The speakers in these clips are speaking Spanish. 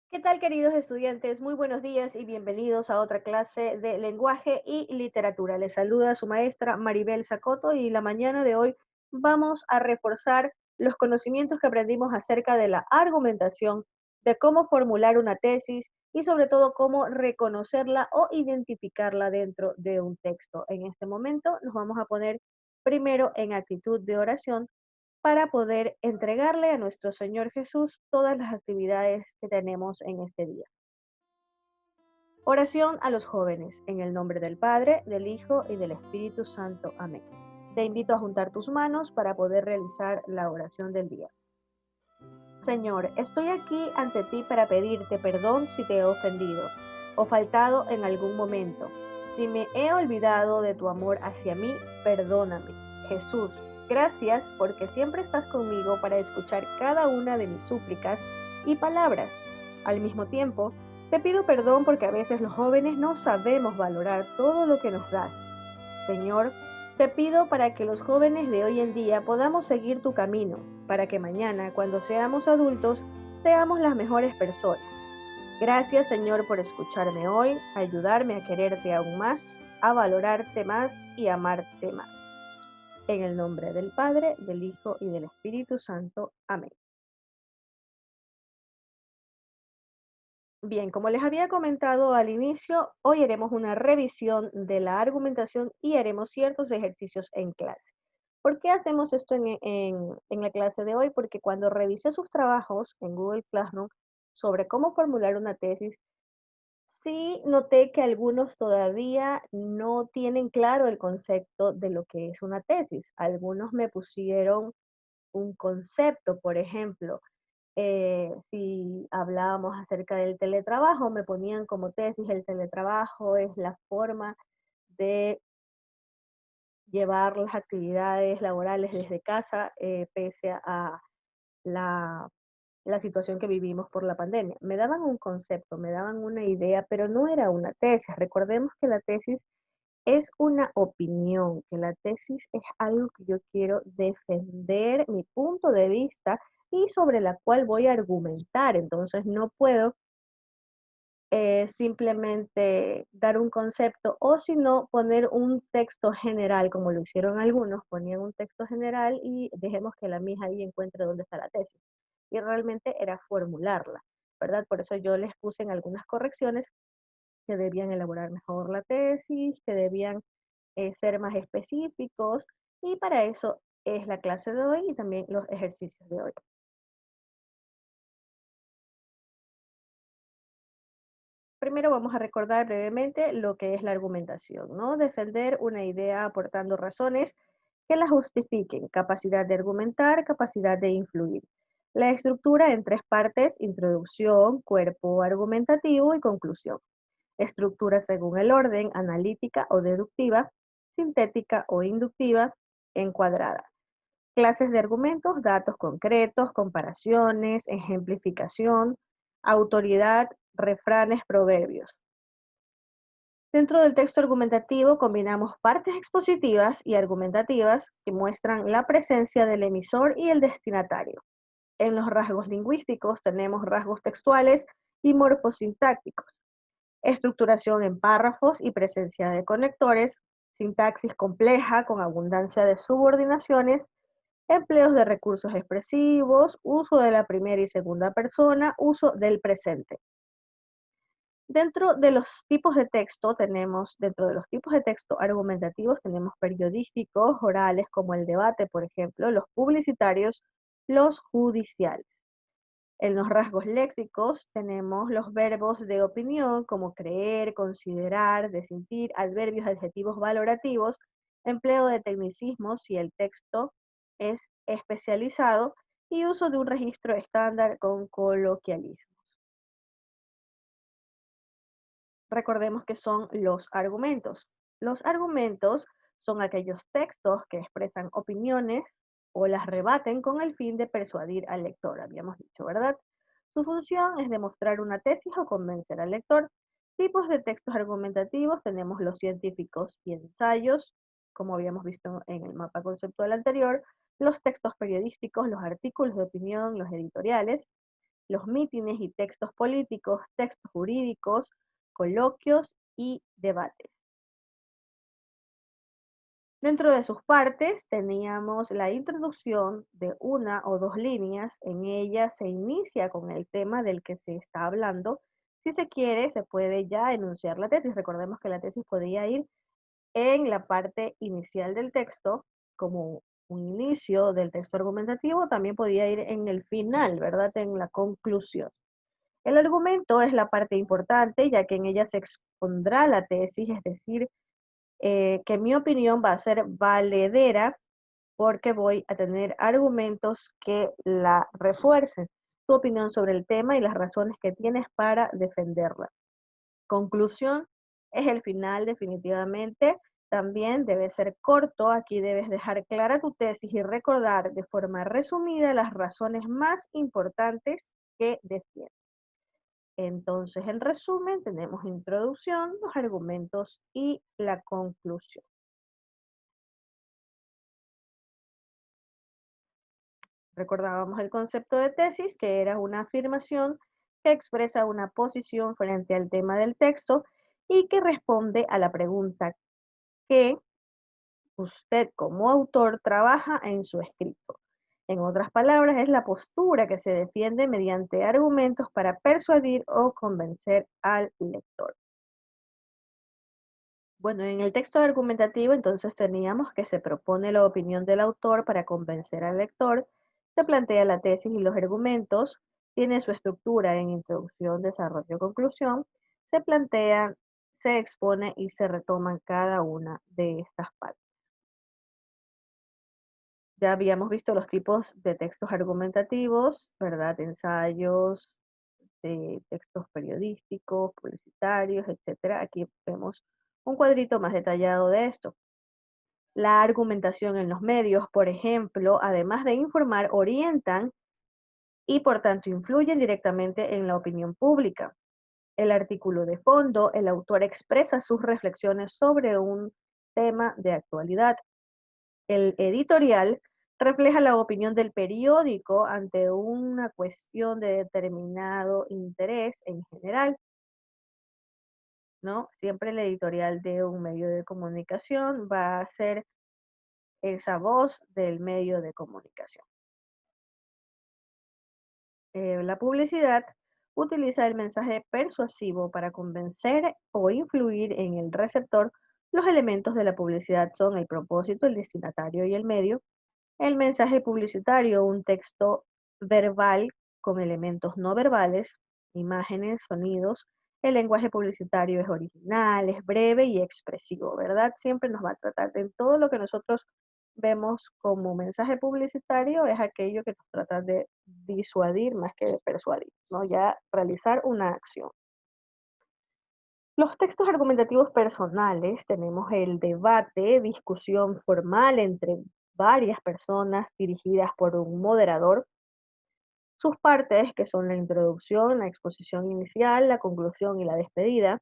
¿Qué tal, queridos estudiantes? Muy buenos días y bienvenidos a otra clase de lenguaje y literatura. Les saluda su maestra Maribel Sacoto y la mañana de hoy vamos a reforzar los conocimientos que aprendimos acerca de la argumentación, de cómo formular una tesis y sobre todo cómo reconocerla o identificarla dentro de un texto. En este momento nos vamos a poner primero en actitud de oración para poder entregarle a nuestro Señor Jesús todas las actividades que tenemos en este día. Oración a los jóvenes, en el nombre del Padre, del Hijo y del Espíritu Santo. Amén. Te invito a juntar tus manos para poder realizar la oración del día. Señor, estoy aquí ante ti para pedirte perdón si te he ofendido o faltado en algún momento. Si me he olvidado de tu amor hacia mí, perdóname. Jesús, gracias porque siempre estás conmigo para escuchar cada una de mis súplicas y palabras. Al mismo tiempo, te pido perdón porque a veces los jóvenes no sabemos valorar todo lo que nos das. Señor, te pido para que los jóvenes de hoy en día podamos seguir tu camino, para que mañana, cuando seamos adultos, seamos las mejores personas. Gracias, Señor, por escucharme hoy, ayudarme a quererte aún más, a valorarte más y amarte más. En el nombre del Padre, del Hijo y del Espíritu Santo. Amén. Bien, como les había comentado al inicio, hoy haremos una revisión de la argumentación y haremos ciertos ejercicios en clase. ¿Por qué hacemos esto en la clase de hoy? Porque cuando revisé sus trabajos en Google Classroom sobre cómo formular una tesis, sí noté que algunos todavía no tienen claro el concepto de lo que es una tesis. Algunos me pusieron un concepto, por ejemplo, si hablábamos acerca del teletrabajo, me ponían como tesis: el teletrabajo es la forma de llevar las actividades laborales desde casa, pese a la, la situación que vivimos por la pandemia. Me daban un concepto, me daban una idea, pero no era una tesis. Recordemos que la tesis es una opinión, que la tesis es algo que yo quiero defender mi punto de vista y sobre la cual voy a argumentar. Entonces no puedo simplemente dar un concepto o si no poner un texto general, como lo hicieron algunos, ponían un texto general y dejemos que la mija ahí encuentre dónde está la tesis. Y realmente era formularla, ¿verdad? Por eso yo les puse en algunas correcciones que debían elaborar mejor la tesis, que debían ser más específicos, y para eso es la clase de hoy y también los ejercicios de hoy. Primero vamos a recordar brevemente lo que es la argumentación, ¿no? Defender una idea aportando razones que la justifiquen, capacidad de argumentar, capacidad de influir. La estructura en tres partes: introducción, cuerpo argumentativo y conclusión. Estructura según el orden: analítica o deductiva, sintética o inductiva, encuadrada. Clases de argumentos: datos concretos, comparaciones, ejemplificación, autoridad, refranes, proverbios. Dentro del texto argumentativo combinamos partes expositivas y argumentativas que muestran la presencia del emisor y el destinatario. En los rasgos lingüísticos tenemos rasgos textuales y morfosintácticos, estructuración en párrafos y presencia de conectores, sintaxis compleja con abundancia de subordinaciones, empleos de recursos expresivos, uso de la primera y segunda persona, uso del presente. Dentro de los tipos de texto argumentativos tenemos periodísticos, orales como el debate, por ejemplo, los publicitarios, los judiciales. En los rasgos léxicos tenemos los verbos de opinión como creer, considerar, desentir, adverbios, adjetivos valorativos, empleo de tecnicismos si el texto es especializado y uso de un registro estándar con coloquialismo. Recordemos que son los argumentos. Los argumentos son aquellos textos que expresan opiniones o las rebaten con el fin de persuadir al lector, habíamos dicho, ¿verdad? Su función es demostrar una tesis o convencer al lector. Tipos de textos argumentativos tenemos los científicos y ensayos, como habíamos visto en el mapa conceptual anterior, los textos periodísticos, los artículos de opinión, los editoriales. los mítines y textos políticos, textos jurídicos, coloquios y debates. Dentro de sus partes teníamos la introducción de una o dos líneas. En ella se inicia con el tema del que se está hablando. Si se quiere, se puede ya enunciar la tesis. Recordemos que la tesis podía ir en la parte inicial del texto, como un inicio del texto argumentativo, también podía ir en el final, ¿verdad? En la conclusión. El argumento es la parte importante, ya que en ella se expondrá la tesis, es decir, que mi opinión va a ser valedera porque voy a tener argumentos que la refuercen, tu opinión sobre el tema y las razones que tienes para defenderla. Conclusión es el final definitivamente. También debe ser corto. Aquí debes dejar clara tu tesis y recordar de forma resumida las razones más importantes que defiendes. Entonces, en resumen, tenemos introducción, los argumentos y la conclusión. Recordábamos el concepto de tesis, que era una afirmación que expresa una posición frente al tema del texto y que responde a la pregunta que usted como autor trabaja en su escrito. En otras palabras, es la postura que se defiende mediante argumentos para persuadir o convencer al lector. Bueno, en el texto argumentativo entonces teníamos que se propone la opinión del autor para convencer al lector, se plantea la tesis y los argumentos, tiene su estructura en introducción, desarrollo, conclusión, se plantean, se expone y se retoman cada una de estas partes. Ya habíamos visto los tipos de textos argumentativos, ¿verdad? Ensayos, textos periodísticos, publicitarios, etcétera. Aquí vemos un cuadrito más detallado de esto. La argumentación en los medios, por ejemplo, además de informar, orientan y por tanto influyen directamente en la opinión pública. El artículo de fondo, el autor expresa sus reflexiones sobre un tema de actualidad. El editorial refleja la opinión del periódico ante una cuestión de determinado interés en general, ¿no? Siempre el editorial de un medio de comunicación va a ser esa voz del medio de comunicación. La publicidad utiliza el mensaje persuasivo para convencer o influir en el receptor. Los elementos de la publicidad son el propósito, el destinatario y el medio. El mensaje publicitario, un texto verbal con elementos no verbales, imágenes, sonidos. El lenguaje publicitario es original, es breve y expresivo, ¿verdad? Siempre nos va a tratar de todo lo que nosotros vemos como mensaje publicitario es aquello que nos trata de disuadir más que de persuadir, ¿no? Ya realizar una acción. Los textos argumentativos personales, tenemos el debate, discusión formal entre varias personas dirigidas por un moderador. Sus partes, que son la introducción, la exposición inicial, la conclusión y la despedida.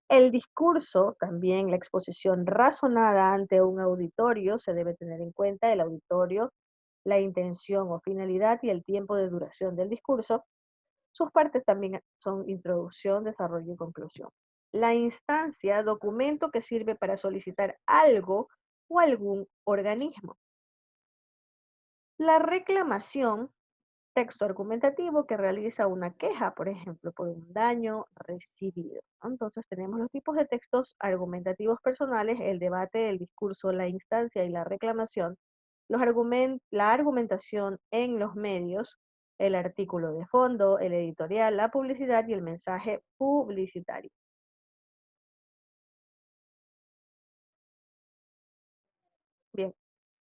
El discurso, también la exposición razonada ante un auditorio, se debe tener en cuenta el auditorio, la intención o finalidad y el tiempo de duración del discurso. Sus partes también son introducción, desarrollo y conclusión. La instancia, documento que sirve para solicitar algo o algún organismo. La reclamación, texto argumentativo que realiza una queja, por ejemplo, por un daño recibido, ¿no? Entonces tenemos los tipos de textos argumentativos personales, el debate, el discurso, la instancia y la reclamación, la argumentación en los medios, el artículo de fondo, el editorial, la publicidad y el mensaje publicitario. Bien,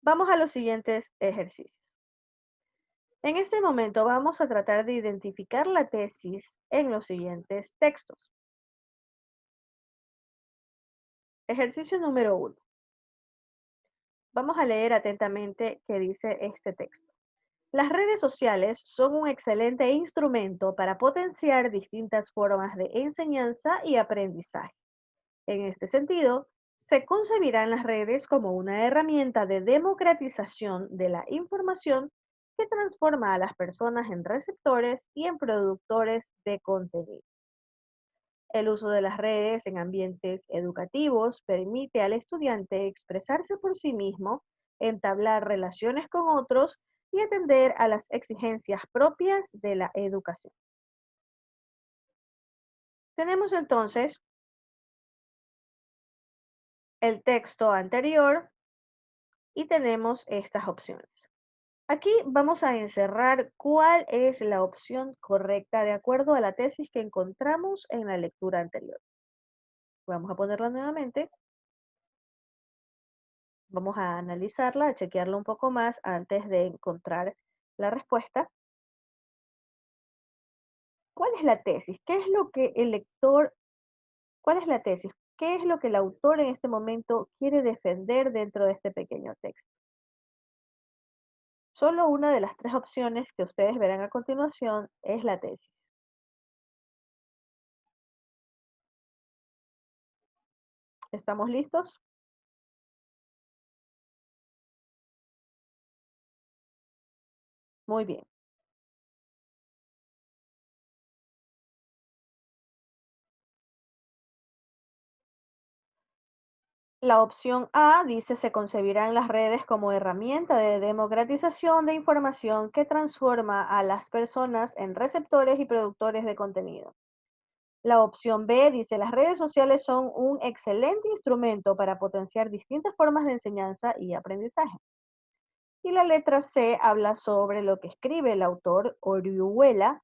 vamos a los siguientes ejercicios. En este momento vamos a tratar de identificar la tesis en los siguientes textos. Ejercicio número 1. Vamos a leer atentamente qué dice este texto. Las redes sociales son un excelente instrumento para potenciar distintas formas de enseñanza y aprendizaje. En este sentido, se concebirán las redes como una herramienta de democratización de la información que transforma a las personas en receptores y en productores de contenido. El uso de las redes en ambientes educativos permite al estudiante expresarse por sí mismo, entablar relaciones con otros y atender a las exigencias propias de la educación. Tenemos entonces el texto anterior y tenemos estas opciones. Aquí vamos a encerrar cuál es la opción correcta de acuerdo a la tesis que encontramos en la lectura anterior. Vamos a ponerla nuevamente. Vamos a analizarla, a chequearla un poco más antes de encontrar la respuesta. ¿Cuál es la tesis? ¿Qué es lo que el lector, cuál es la tesis? ¿Qué es lo que el autor en este momento quiere defender dentro de este pequeño texto? Solo una de las tres opciones que ustedes verán a continuación es la tesis. ¿Estamos listos? Muy bien. La opción A dice se concebirán las redes como herramienta de democratización de información que transforma a las personas en receptores y productores de contenido. La opción B dice las redes sociales son un excelente instrumento para potenciar distintas formas de enseñanza y aprendizaje. Y la letra C habla sobre lo que escribe el autor Orihuela.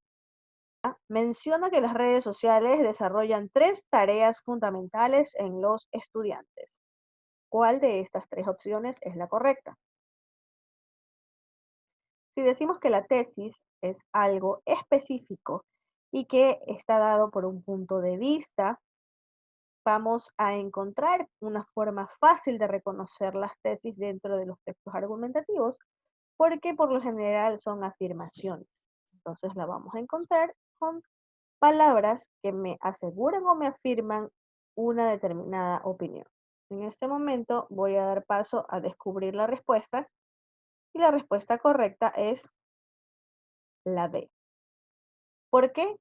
Menciona que las redes sociales desarrollan tres tareas fundamentales en los estudiantes. ¿Cuál de estas tres opciones es la correcta? Si decimos que la tesis es algo específico y que está dado por un punto de vista, vamos a encontrar una forma fácil de reconocer las tesis dentro de los textos argumentativos, porque por lo general son afirmaciones. Entonces la vamos a encontrar con palabras que me aseguran o me afirman una determinada opinión. En este momento voy a dar paso a descubrir la respuesta y la respuesta correcta es la B. ¿Por qué?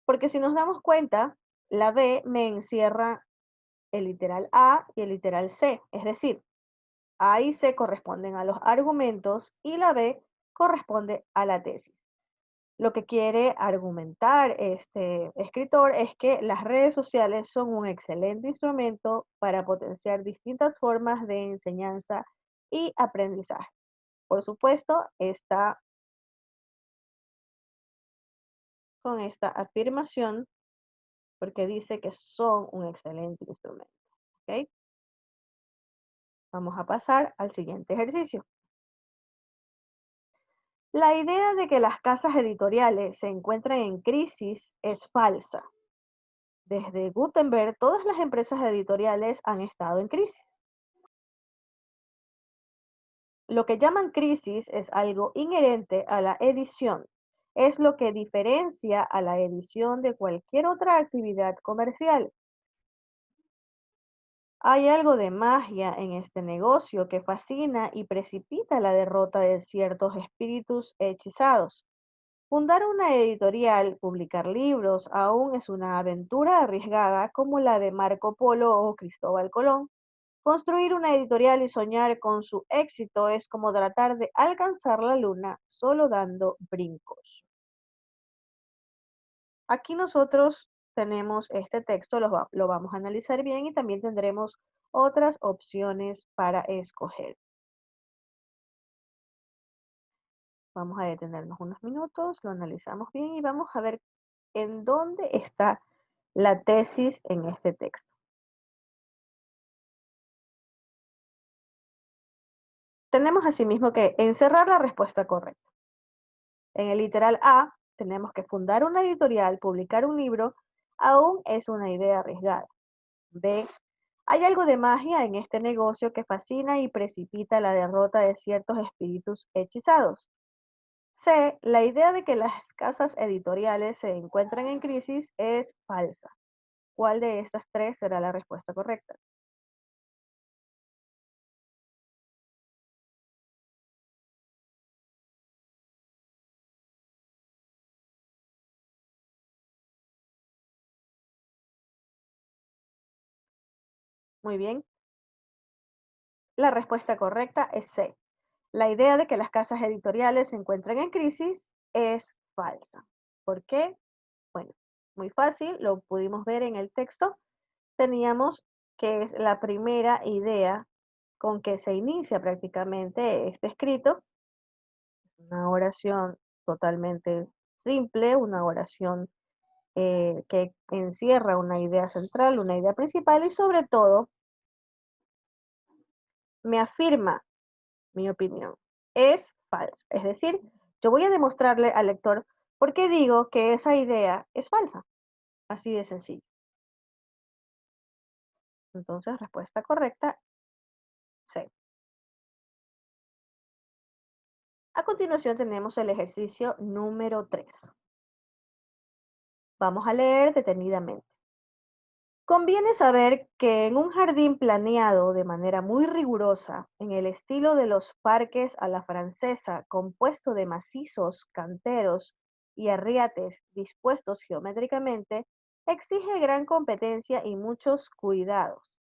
Porque si nos damos cuenta, la B me encierra el literal A y el literal C, es decir, A y C corresponden a los argumentos y la B corresponde a la tesis. Lo que quiere argumentar este escritor es que las redes sociales son un excelente instrumento para potenciar distintas formas de enseñanza y aprendizaje. Por supuesto, está con esta afirmación porque dice que son un excelente instrumento. ¿Ok? Vamos a pasar al siguiente ejercicio. La idea de que las casas editoriales se encuentran en crisis es falsa. Desde Gutenberg, todas las empresas editoriales han estado en crisis. Lo que llaman crisis es algo inherente a la edición. Es lo que diferencia a la edición de cualquier otra actividad comercial. Hay algo de magia en este negocio que fascina y precipita la derrota de ciertos espíritus hechizados. Fundar una editorial, publicar libros, aún es una aventura arriesgada como la de Marco Polo o Cristóbal Colón. Construir una editorial y soñar con su éxito es como tratar de alcanzar la luna solo dando brincos. Aquí nosotros tenemos este texto, lo vamos a analizar bien y también tendremos otras opciones para escoger. Vamos a detenernos unos minutos, lo analizamos bien y vamos a ver en dónde está la tesis en este texto. Tenemos asimismo que encerrar la respuesta correcta. En el literal A, tenemos que fundar una editorial, publicar un libro, aún es una idea arriesgada. B, hay algo de magia en este negocio que fascina y precipita la derrota de ciertos espíritus hechizados. C, la idea de que las casas editoriales se encuentran en crisis es falsa. ¿Cuál de estas tres será la respuesta correcta? Muy bien. La respuesta correcta es C. La idea de que las casas editoriales se encuentran en crisis es falsa. ¿Por qué? Bueno, muy fácil, lo pudimos ver en el texto. Teníamos que es la primera idea con que se inicia prácticamente este escrito, una oración totalmente simple, una oración que encierra una idea central, una idea principal y sobre todo me afirma mi opinión. Es falsa. Es decir, yo voy a demostrarle al lector por qué digo que esa idea es falsa. Así de sencillo. Entonces, respuesta correcta, C. A continuación tenemos el ejercicio número 3. Vamos a leer detenidamente. Conviene saber que en un jardín planeado de manera muy rigurosa, en el estilo de los parques a la francesa, compuesto de macizos, canteros y arriates dispuestos geométricamente, exige gran competencia y muchos cuidados.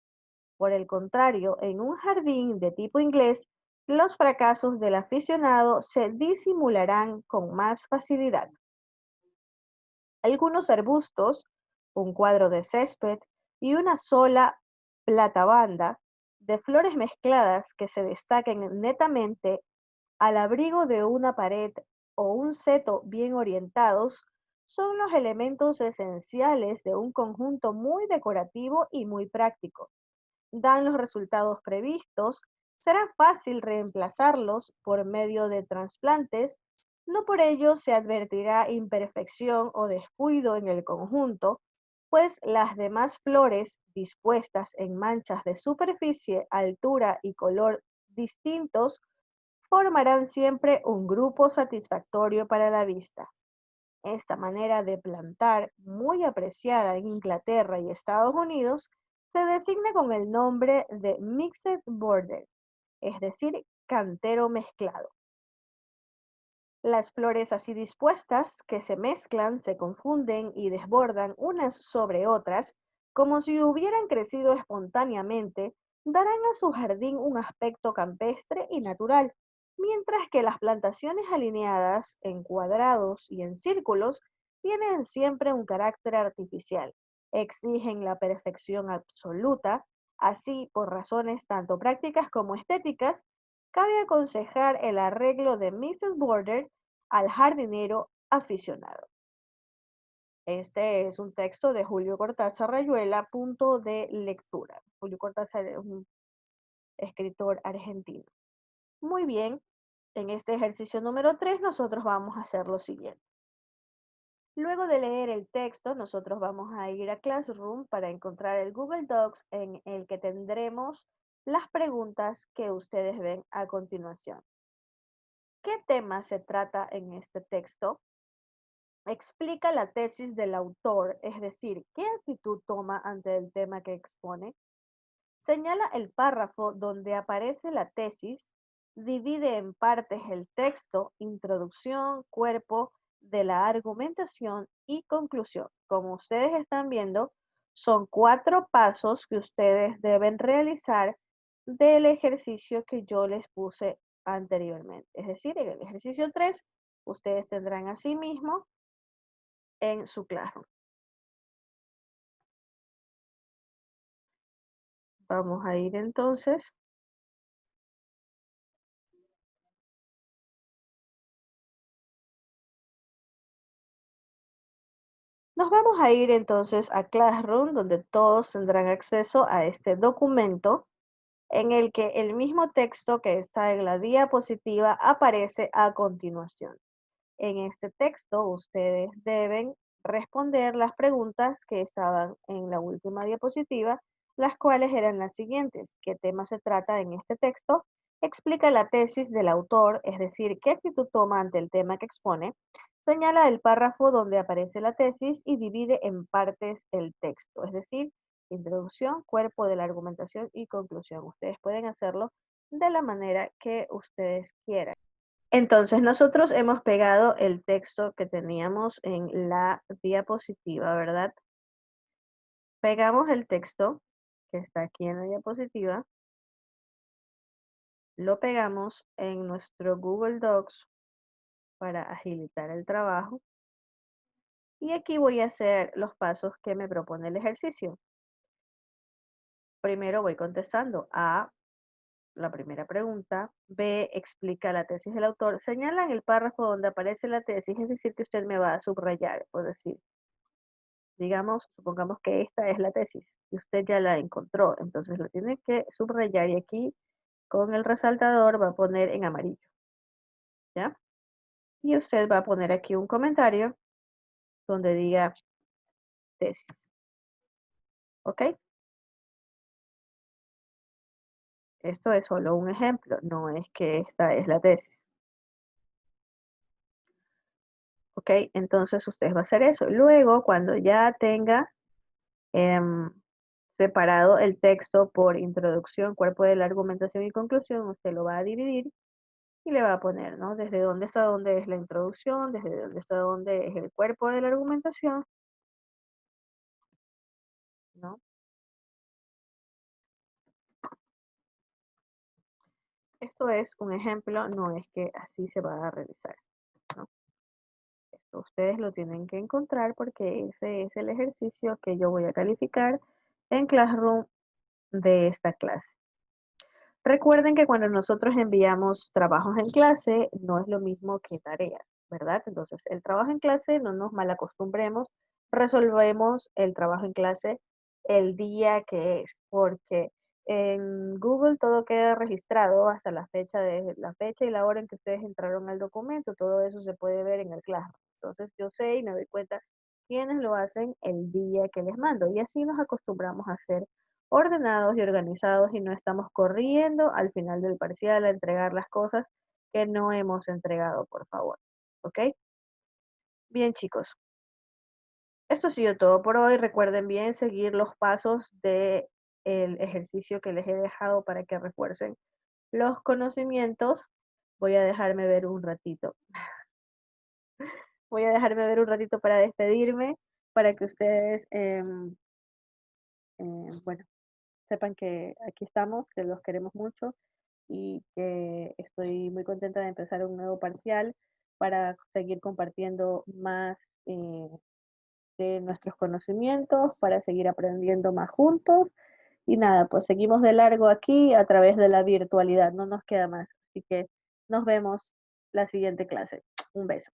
Por el contrario, en un jardín de tipo inglés, los fracasos del aficionado se disimularán con más facilidad. Algunos arbustos, un cuadro de césped y una sola platabanda de flores mezcladas que se destaquen netamente al abrigo de una pared o un seto bien orientados son los elementos esenciales de un conjunto muy decorativo y muy práctico. Dan los resultados previstos, será fácil reemplazarlos por medio de trasplantes, no por ello se advertirá imperfección o descuido en el conjunto, pues las demás flores dispuestas en manchas de superficie, altura y color distintos formarán siempre un grupo satisfactorio para la vista. Esta manera de plantar, muy apreciada en Inglaterra y Estados Unidos, se designa con el nombre de mixed border, es decir, cantero mezclado. Las flores así dispuestas, que se mezclan, se confunden y desbordan unas sobre otras, como si hubieran crecido espontáneamente, darán a su jardín un aspecto campestre y natural, mientras que las plantaciones alineadas en cuadrados y en círculos tienen siempre un carácter artificial, exigen la perfección absoluta, así por razones tanto prácticas como estéticas. Cabe aconsejar el arreglo de Mrs. Border al jardinero aficionado. Este es un texto de Julio Cortázar Rayuela, punto de lectura. Julio Cortázar es un escritor argentino. Muy bien, en este ejercicio número 3 nosotros vamos a hacer lo siguiente. Luego de leer el texto, nosotros vamos a ir a Classroom para encontrar el Google Docs en el que tendremos las preguntas que ustedes ven a continuación. ¿Qué tema se trata en este texto? Explica la tesis del autor, es decir, qué actitud toma ante el tema que expone. Señala el párrafo donde aparece la tesis, divide en partes el texto, introducción, cuerpo de la argumentación y conclusión. Como ustedes están viendo, son 4 pasos que ustedes deben realizar del ejercicio que yo les puse anteriormente. Es decir, en el ejercicio 3, ustedes tendrán asimismo en su clase. Vamos a ir entonces. Nos vamos a ir entonces a Classroom, donde todos tendrán acceso a este documento en el que el mismo texto que está en la diapositiva aparece a continuación. En este texto ustedes deben responder las preguntas que estaban en la última diapositiva, las cuales eran las siguientes. ¿Qué tema se trata en este texto? Explica la tesis del autor, es decir, qué actitud toma ante el tema que expone. Señala el párrafo donde aparece la tesis y divide en partes el texto, es decir, introducción, cuerpo de la argumentación y conclusión. Ustedes pueden hacerlo de la manera que ustedes quieran. Entonces, nosotros hemos pegado el texto que teníamos en la diapositiva, ¿verdad? Pegamos el texto que está aquí en la diapositiva, lo pegamos en nuestro Google Docs para agilizar el trabajo. Y aquí voy a hacer los pasos que me propone el ejercicio. Primero voy contestando A, la primera pregunta. B, explica la tesis del autor. Señala en el párrafo donde aparece la tesis, es decir, que usted me va a subrayar, por decir. Digamos, supongamos que esta es la tesis y usted ya la encontró, entonces lo tiene que subrayar y aquí con el resaltador va a poner en amarillo, ¿ya? Y usted va a poner aquí un comentario donde diga tesis, ¿ok? Esto es solo un ejemplo, no es que esta es la tesis, ¿ok? Entonces usted va a hacer eso. Luego, cuando ya tenga em, separado el texto por introducción, cuerpo de la argumentación y conclusión, usted lo va a dividir y le va a poner, ¿no? Desde dónde hasta dónde es la introducción, desde dónde hasta dónde es el cuerpo de la argumentación, ¿no? Esto es un ejemplo, no es que así se va a realizar, ¿no? Esto ustedes lo tienen que encontrar porque ese es el ejercicio que yo voy a calificar en Classroom de esta clase. Recuerden que cuando nosotros enviamos trabajos en clase, no es lo mismo que tareas, ¿verdad? Entonces, el trabajo en clase, no nos malacostumbremos, resolvemos el trabajo en clase el día que es, porque en Google todo queda registrado hasta la fecha y la hora en que ustedes entraron al documento, todo eso se puede ver en el Classroom. Entonces, yo sé y me doy cuenta quiénes lo hacen el día que les mando, y así nos acostumbramos a hacer ordenados y organizados y no estamos corriendo al final del parcial a entregar las cosas que no hemos entregado, por favor. ¿Ok? Bien, chicos. Esto ha sido todo por hoy. Recuerden bien seguir los pasos del ejercicio que les he dejado para que refuercen los conocimientos. Voy a dejarme ver un ratito. Voy a dejarme ver un ratito para despedirme, para que ustedes, bueno, sepan que aquí estamos, que los queremos mucho y que estoy muy contenta de empezar un nuevo parcial para seguir compartiendo más eh, de nuestros conocimientos, para seguir aprendiendo más juntos. Y nada, pues seguimos de largo aquí a través de la virtualidad, no nos queda más. Así que nos vemos la siguiente clase. Un beso.